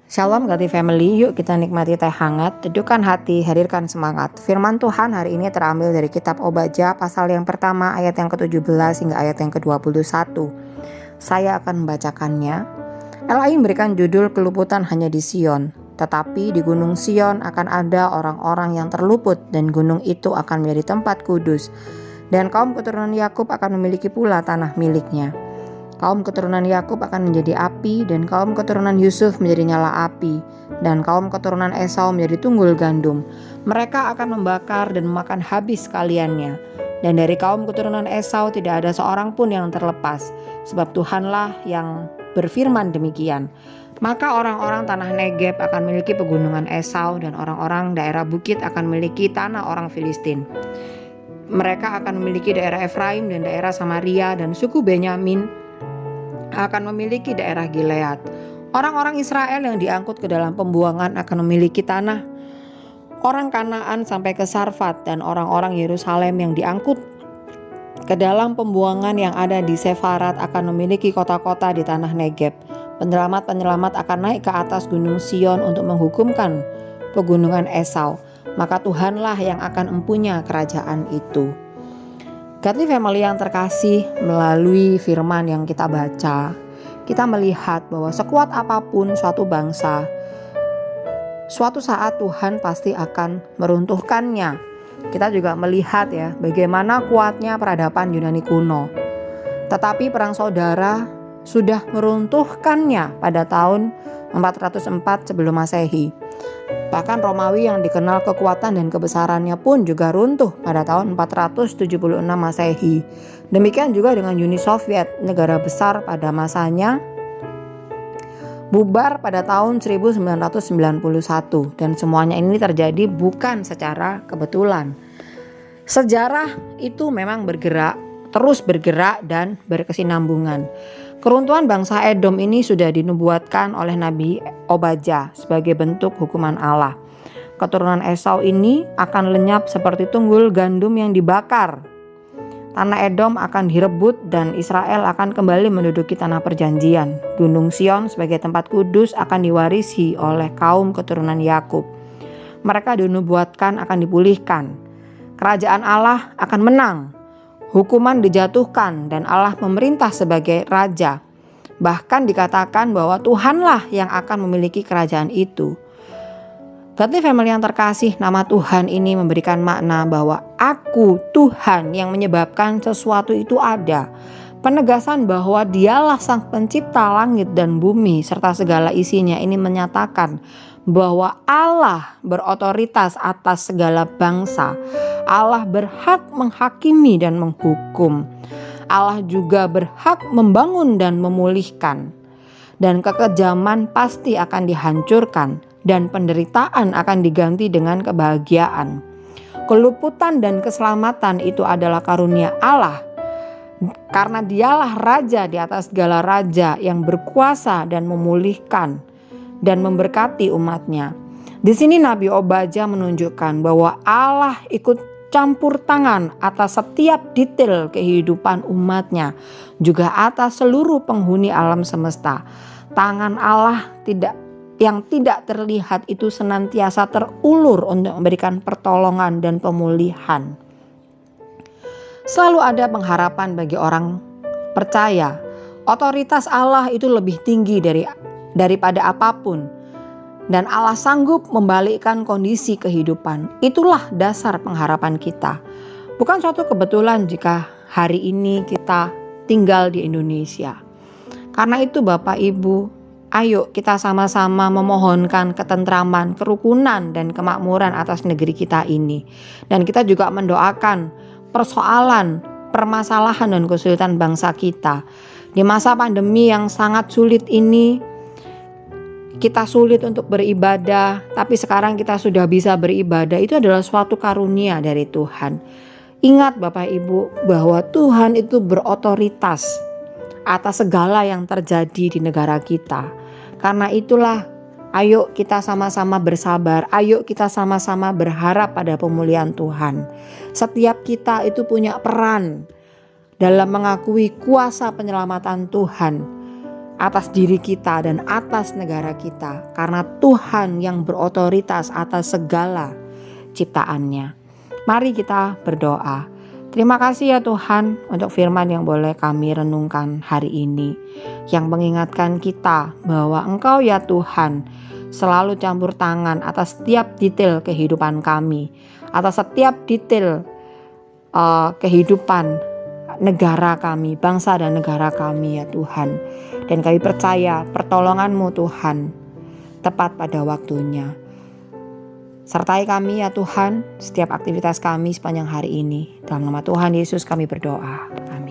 Shalom Gati Family, yuk kita nikmati teh hangat, teduhkan hati, hadirkan semangat. Firman Tuhan hari ini terambil dari kitab Obadja pasal yang pertama ayat yang ke-17 hingga ayat yang ke-21. Saya akan membacakannya. Elai memberikan judul keluputan hanya di Sion, tetapi di gunung Sion akan ada orang-orang yang terluput dan gunung itu akan menjadi tempat kudus. Dan kaum keturunan Yakub akan memiliki pula tanah miliknya. Kaum keturunan Yakub akan menjadi api, dan kaum keturunan Yusuf menjadi nyala api, dan kaum keturunan Esau menjadi tunggul gandum. Mereka akan membakar dan memakan habis sekaliannya. Dan dari kaum keturunan Esau tidak ada seorang pun yang terlepas, sebab Tuhanlah yang berfirman demikian. Maka orang-orang tanah Negeb akan memiliki pegunungan Esau, dan orang-orang daerah bukit akan memiliki tanah orang Filistin. Mereka akan memiliki daerah Efraim dan daerah Samaria, dan suku Benyamin akan memiliki daerah Gilead. Orang-orang Israel yang diangkut ke dalam pembuangan akan memiliki tanah orang Kanaan sampai ke Sarfat, dan orang-orang Yerusalem yang diangkut ke dalam pembuangan yang ada di Sefarat akan memiliki kota-kota di tanah Negeb. Penyelamat-penyelamat akan naik ke atas gunung Sion untuk menghukumkan pegunungan Esau. Maka Tuhanlah yang akan empunya kerajaan itu. Godly Family yang terkasih, melalui firman yang kita baca, kita melihat bahwa sekuat apapun suatu bangsa, suatu saat Tuhan pasti akan meruntuhkannya. Kita juga melihat ya bagaimana kuatnya peradaban Yunani kuno. Tetapi perang saudara sudah meruntuhkannya pada tahun 404 sebelum Masehi. Bahkan Romawi yang dikenal kekuatan dan kebesarannya pun juga runtuh pada tahun 476 Masehi. Demikian juga dengan Uni Soviet, negara besar pada masanya, bubar pada tahun 1991. Dan semuanya ini terjadi bukan secara kebetulan. Sejarah itu memang terus bergerak dan berkesinambungan. Keruntuhan bangsa Edom ini sudah dinubuatkan oleh Nabi Obadja sebagai bentuk hukuman Allah. Keturunan Esau ini akan lenyap seperti tunggul gandum yang dibakar. Tanah Edom akan direbut dan Israel akan kembali menduduki tanah perjanjian. Gunung Sion sebagai tempat kudus akan diwarisi oleh kaum keturunan Yakub. Mereka dinubuatkan akan dipulihkan. Kerajaan Allah akan menang. Hukuman dijatuhkan dan Allah memerintah sebagai raja. Bahkan dikatakan bahwa Tuhanlah yang akan memiliki kerajaan itu. Godly Family yang terkasih, nama Tuhan ini memberikan makna bahwa Aku Tuhan yang menyebabkan sesuatu itu ada. Penegasan bahwa Dialah Sang Pencipta langit dan bumi serta segala isinya ini menyatakan bahwa Allah berotoritas atas segala bangsa. Allah berhak menghakimi dan menghukum. Allah juga berhak membangun dan memulihkan. Dan kekejaman pasti akan dihancurkan dan penderitaan akan diganti dengan kebahagiaan. Keluputan dan keselamatan itu adalah karunia Allah. Karena Dialah Raja di atas segala raja yang berkuasa dan memulihkan dan memberkati umatnya. Di sini Nabi Obadja menunjukkan bahwa Allah ikut campur tangan atas setiap detail kehidupan umatnya, juga atas seluruh penghuni alam semesta. Tangan Allah yang tidak terlihat itu senantiasa terulur untuk memberikan pertolongan dan pemulihan. Selalu ada pengharapan bagi orang percaya. Otoritas Allah itu lebih tinggi daripada apapun. Dan Allah sanggup membalikkan kondisi kehidupan. Itulah dasar pengharapan kita. Bukan suatu kebetulan jika hari ini kita tinggal di Indonesia. Karena itu Bapak Ibu, ayo kita sama-sama memohonkan ketentraman, kerukunan dan kemakmuran atas negeri kita ini. Dan kita juga mendoakan persoalan, permasalahan dan kesulitan bangsa kita. Di masa pandemi yang sangat sulit ini, kita sulit untuk beribadah, tapi sekarang kita sudah bisa beribadah. Itu adalah suatu karunia dari Tuhan. Ingat Bapak Ibu bahwa Tuhan itu berotoritas atas segala yang terjadi di negara kita. Karena itulah ayo kita sama-sama bersabar, ayo kita sama-sama berharap pada pemulihan Tuhan. Setiap kita itu punya peran dalam mengakui kuasa penyelamatan Tuhan. atas diri kita dan atas negara kita, karena Tuhan yang berotoritas atas segala ciptaannya. Mari kita berdoa. Terima kasih ya Tuhan untuk firman yang boleh kami renungkan hari ini, yang mengingatkan kita bahwa Engkau ya Tuhan selalu campur tangan atas setiap detail kehidupan kami, atas setiap detail kehidupan negara kami, bangsa dan negara kami ya Tuhan. Dan kami percaya pertolongan-Mu Tuhan tepat pada waktunya. Sertai kami ya Tuhan setiap aktivitas kami sepanjang hari ini. Dalam nama Tuhan Yesus kami berdoa. Amin.